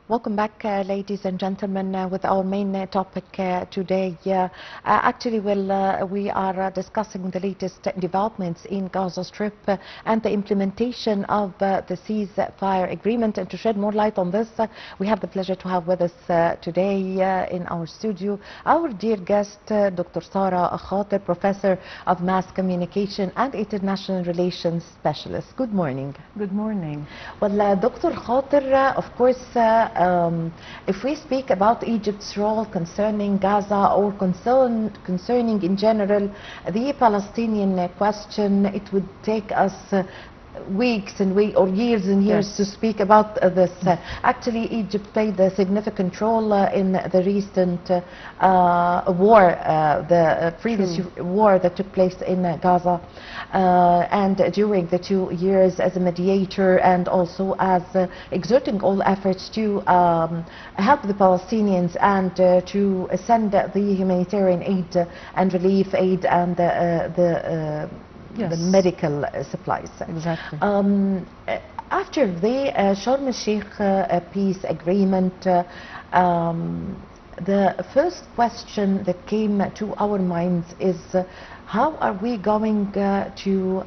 Welcome back, ladies and gentlemen, with our main topic today. Actually, we are discussing the latest developments in Gaza Strip and the implementation of the ceasefire agreement. And to shed more light on this, we have the pleasure to have with us today in our studio our dear guest, Dr. Khater, Professor of Mass Communication and International Relations Specialist. Good morning. Good morning. Well, Dr. Khater, of course, if we speak about Egypt's role concerning Gaza or concerning in general the Palestinian question, it would take us weeks and weeks or years and years to speak about this. Actually, Egypt played a significant role in the recent war, the previous war that took place in Gaza, and during the 2 years as a mediator and also as exerting all efforts to help the Palestinians and to send the humanitarian aid and relief aid and the medical supplies. Exactly. After the Sharm el-Sheikh peace agreement, the first question that came to our minds is how are we going to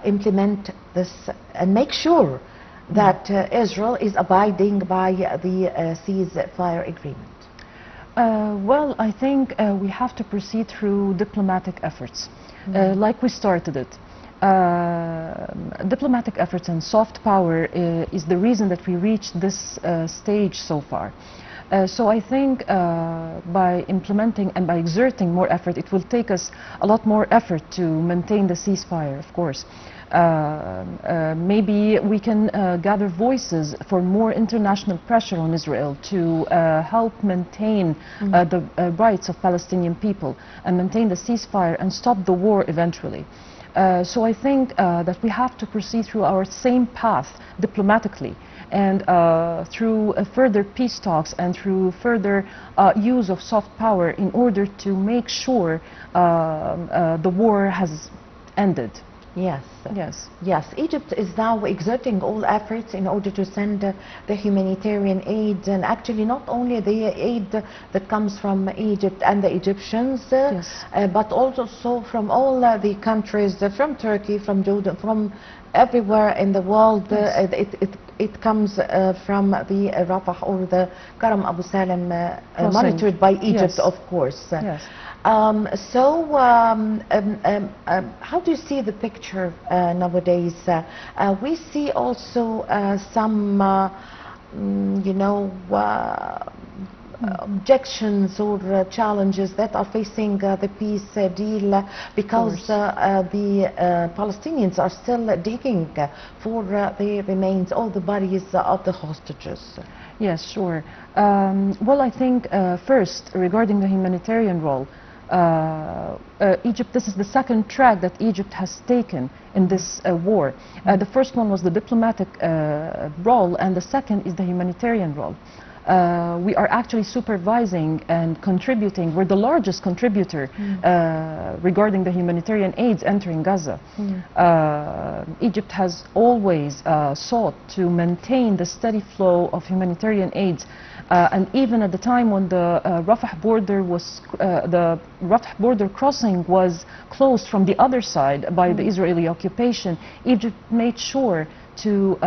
implement this and make sure that Israel is abiding by the ceasefire agreement? Well, I think we have to proceed through diplomatic efforts. Like we started it. Diplomatic efforts and soft power is the reason that we reached this stage so far. So I think by implementing and by exerting more effort, it will take us a lot more effort to maintain the ceasefire, of course. Maybe we can gather voices for more international pressure on Israel to help maintain the rights of Palestinian people and maintain the ceasefire and stop the war eventually. So I think that we have to proceed through our same path diplomatically and through further peace talks and through further use of soft power in order to make sure the war has ended. Yes. Egypt is now exerting all efforts in order to send the humanitarian aid, and actually not only the aid that comes from Egypt and the Egyptians, but also from all the countries, from Turkey, from Jordan, from everywhere in the world. It comes from the Rafah or the Karam Abu Salam, monitored by Egypt, of course. How do you see the picture nowadays? We see also some, objections or challenges that are facing the peace deal because the Palestinians are still digging for the remains, all the bodies of the hostages. Yes, sure. Well, I think first, regarding the humanitarian role, Egypt, this is the second track that Egypt has taken in this war. The first one was the diplomatic role, and the second is the humanitarian role. We are actually supervising and contributing. We're the largest contributor regarding the humanitarian aids entering Gaza. Egypt has always sought to maintain the steady flow of humanitarian aids, and even at the time when the Rafah border crossing was closed from the other side by the Israeli occupation, Egypt made sure to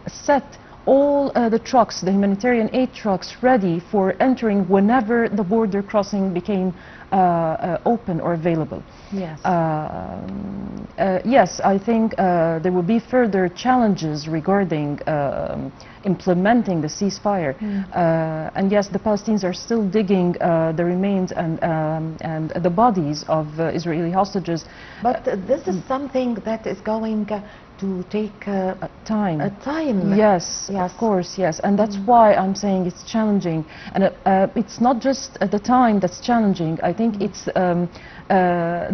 set all the trucks, the humanitarian aid trucks, ready for entering whenever the border crossing became open or available. Yes. Yes, I think there will be further challenges regarding implementing the ceasefire. And yes, the Palestinians are still digging the remains and the bodies of Israeli hostages. But this is something that is going to take time. Yes, of course, yes. And that's why I'm saying it's challenging. And it's not just the time that's challenging. I think it's the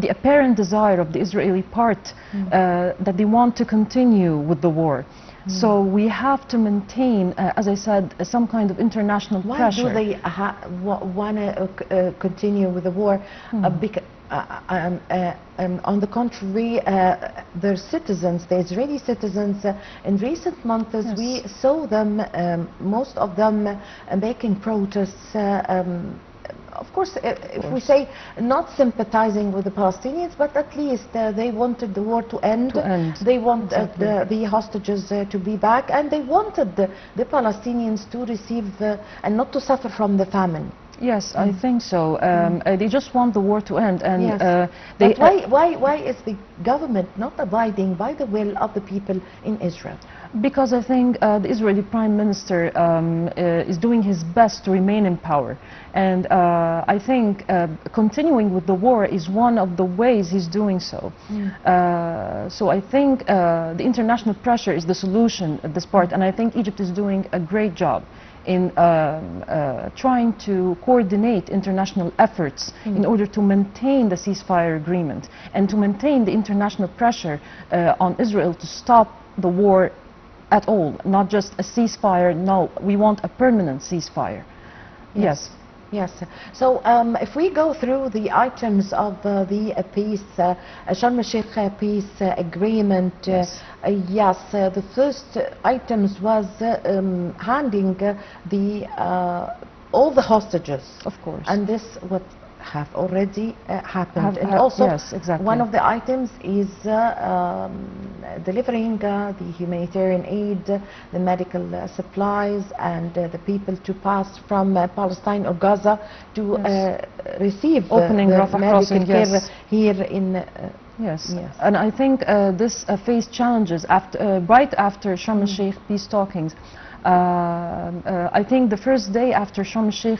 apparent desire of the Israeli part that they want to continue with the war. So we have to maintain, as I said, some kind of international pressure. Why do they want to continue with the war? On the contrary, their citizens, the Israeli citizens, in recent months, Yes. we saw them, most of them, making protests. Of course, if we say not sympathizing with the Palestinians, but at least they wanted the war to end. They wanted the hostages to be back, and they wanted the Palestinians to receive and not to suffer from the famine. Yes, I think so. They just want the war to end, and Yes. they. But why is the government not abiding by the will of the people in Israel? Because I think the Israeli Prime Minister is doing his best to remain in power, and I think continuing with the war is one of the ways he's doing so. So I think the international pressure is the solution at this part, and I think Egypt is doing a great job in trying to coordinate international efforts in order to maintain the ceasefire agreement and to maintain the international pressure on Israel to stop the war at all, not just a ceasefire. No, we want a permanent ceasefire. Yes. Yes. So if we go through the items of the peace, Sharm el-Sheikh peace agreement, Yes. Yes, the first items was handing the all the hostages. Of course. And this what have already happened. And also, yes, exactly. one of the items is delivering the humanitarian aid, the medical supplies, and the people to pass from Palestine or Gaza to receive Opening the Rafah medical crossing, care yes. here in Yes. Yes. And I think this faced challenges after, right after Sharm el-Sheikh peace talkings. I think the first day after Sharm el-Sheikh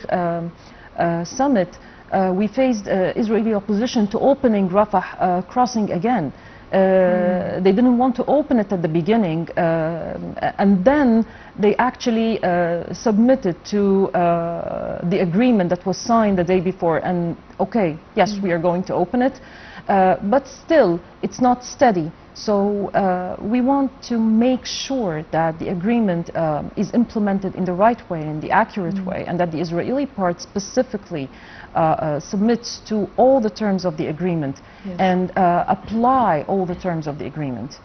summit, we faced Israeli opposition to opening Rafah crossing again. They didn't want to open it at the beginning, and then they actually submitted to the agreement that was signed the day before, and okay, yes, we are going to open it, but still it's not steady. So we want to make sure that the agreement is implemented in the right way, in the accurate way, and that the Israeli part specifically submits to all the terms of the agreement and apply all the terms of the agreement.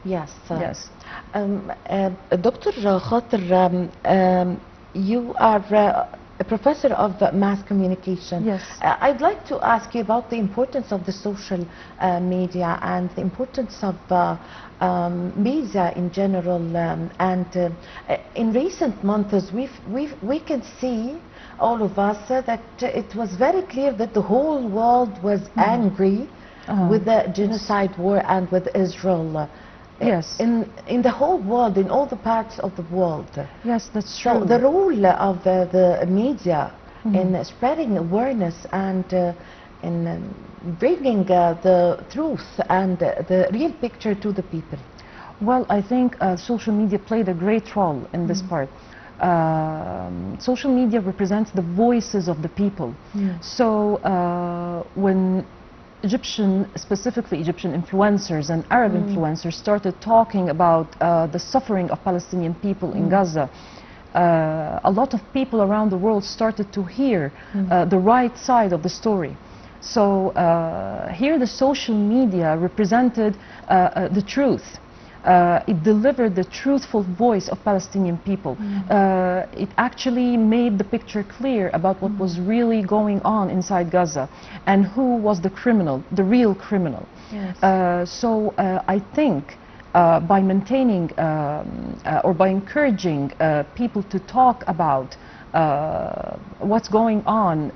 Yes. Yes. Dr. Khater, you are a professor of mass communication. Yes. I'd like to ask you about the importance of the social media and the importance of media in general. And in recent months, we can see, all of us, that it was very clear that the whole world was angry with the genocide war and with Israel. Yes. In the whole world, in all the parts of the world. Yes, that's true. So the role of the media in spreading awareness and in bringing the truth and the real picture to the people. Well, I think social media played a great role in this part. Social media represents the voices of the people. So when specifically Egyptian influencers and Arab influencers started talking about the suffering of Palestinian people in Gaza, a lot of people around the world started to hear the right side of the story. So here the social media represented the truth. It delivered the truthful voice of Palestinian people. It actually made the picture clear about what was really going on inside Gaza and who was the criminal, the real criminal. Yes. So I think by maintaining or by encouraging people to talk about what's going on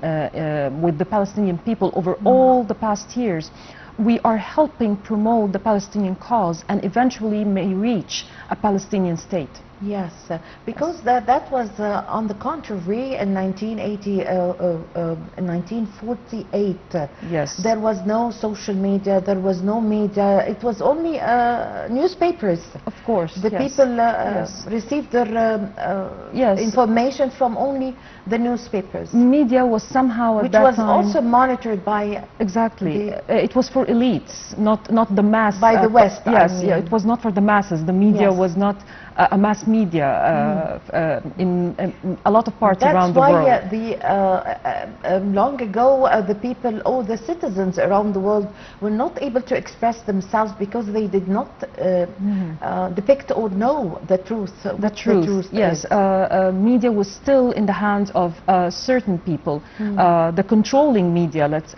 with the Palestinian people over all the past years, we are helping promote the Palestinian cause and eventually may reach a Palestinian state. Yes, because that was on the contrary in 1948. Yes. There was no social media, there was no media, it was only newspapers. Of course. The people received their information from only the newspapers. Media was somehow at that time... Which was also monitored by... Exactly. It was for elites, not the mass. By the West, Yes, I mean. yeah, it was not for the masses. The media was not a mass media in a lot of parts around the world. That's why long ago the people, or the citizens around the world, were not able to express themselves because they did not depict or know the truth. The truth, yes. Media was still in the hands of certain people. The controlling media, let's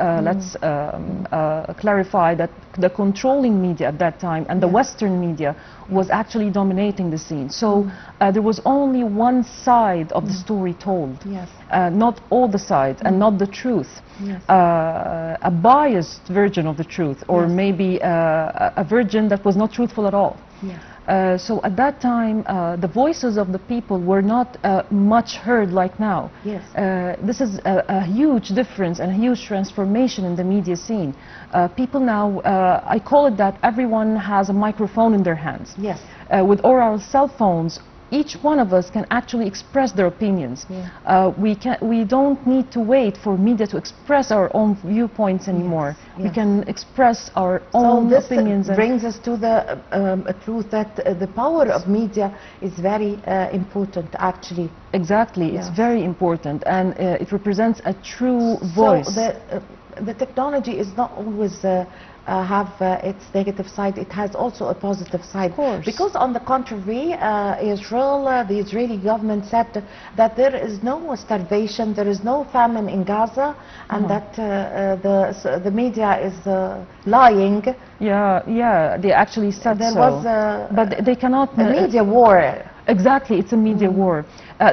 clarify that the controlling media at that time and the Western media was actually dominating the scene. So there was only one side of the story told, not all the sides and not the truth. A biased version of the truth, or maybe a version that was not truthful at all. So at that time, the voices of the people were not much heard like now. This is a huge difference and a huge transformation in the media scene. People now, I call it that everyone has a microphone in their hands. With our cell phones, each one of us can actually express their opinions. We don't need to wait for media to express our own viewpoints anymore. We can express our own opinions. So this brings us to the truth that the power of media is very important, actually. Exactly, it's very important, and it represents a true voice. So the technology is not always have its negative side. It has also a positive side. Because on the contrary, the Israeli government said that there is no starvation, there is no famine in Gaza, and that the media is lying. They actually said there so. Was but they cannot. The media war. Exactly, it's a media war.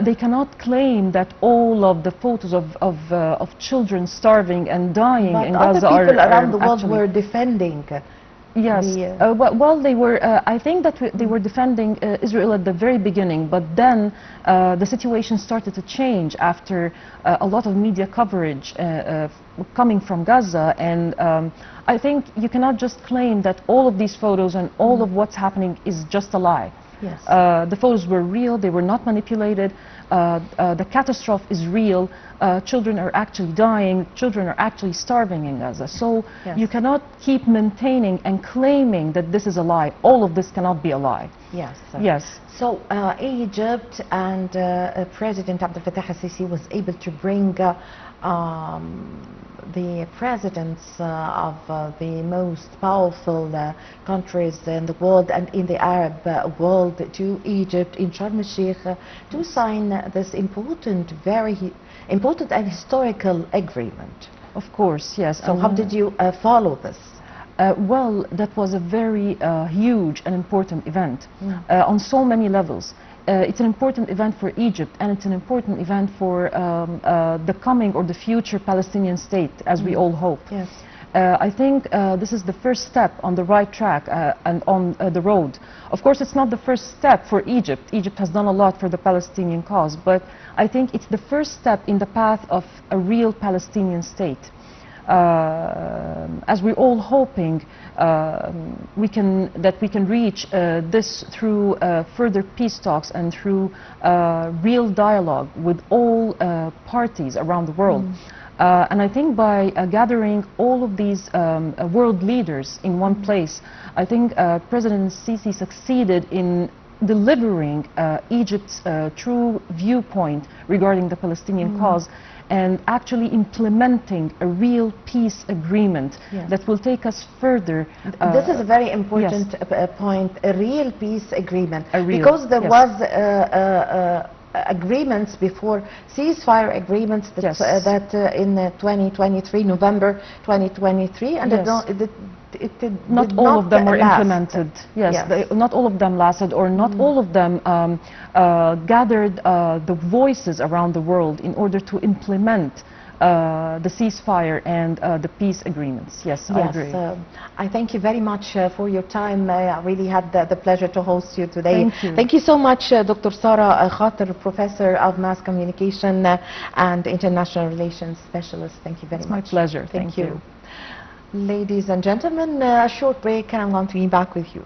They cannot claim that all of the photos of children starving and dying in Gaza are people around the world were defending. Well, they were. I think that they were defending Israel at the very beginning, but then the situation started to change after a lot of media coverage coming from Gaza, and I think you cannot just claim that all of these photos and all of what's happening is just a lie. The photos were real, they were not manipulated. The catastrophe is real. Children are actually dying, children are actually starving in Gaza. So you cannot keep maintaining and claiming that this is a lie. All of this cannot be a lie. So Egypt and President Abdel Fattah al-Sisi was able to bring the presidents of the most powerful countries in the world and in the Arab world to Egypt in Sharm el-Sheikh to sign this important, very important and historical agreement. Of course, yes. So how did you follow this? Well, that was a very huge and important event on so many levels. It's an important event for Egypt, and it's an important event for the coming or the future Palestinian state, as we all hope. I think this is the first step on the right track and on the road. Of course, it's not the first step for Egypt. Egypt has done a lot for the Palestinian cause, but I think it's the first step in the path of a real Palestinian state. As we're all hoping that we can reach this through further peace talks and through real dialogue with all parties around the world. And I think by gathering all of these world leaders in one place, I think President Sisi succeeded in delivering Egypt's true viewpoint regarding the Palestinian cause, and actually implementing a real peace agreement that will take us further. This is a very important point, a real peace agreement. Because there was agreements before, ceasefire agreements that in 2023, November 2023, and not all of them were implemented. Not all of them lasted, or not all of them gathered the voices around the world in order to implement the ceasefire and the peace agreements. I agree. I thank you very much for your time. I really had the pleasure to host you today. Thank you. Thank you so much, Dr. Sarah Khater, Professor of Mass Communication and International Relations Specialist. Thank you very much. It's my pleasure. Thank you. Ladies and gentlemen, a short break and I'm going to be back with you.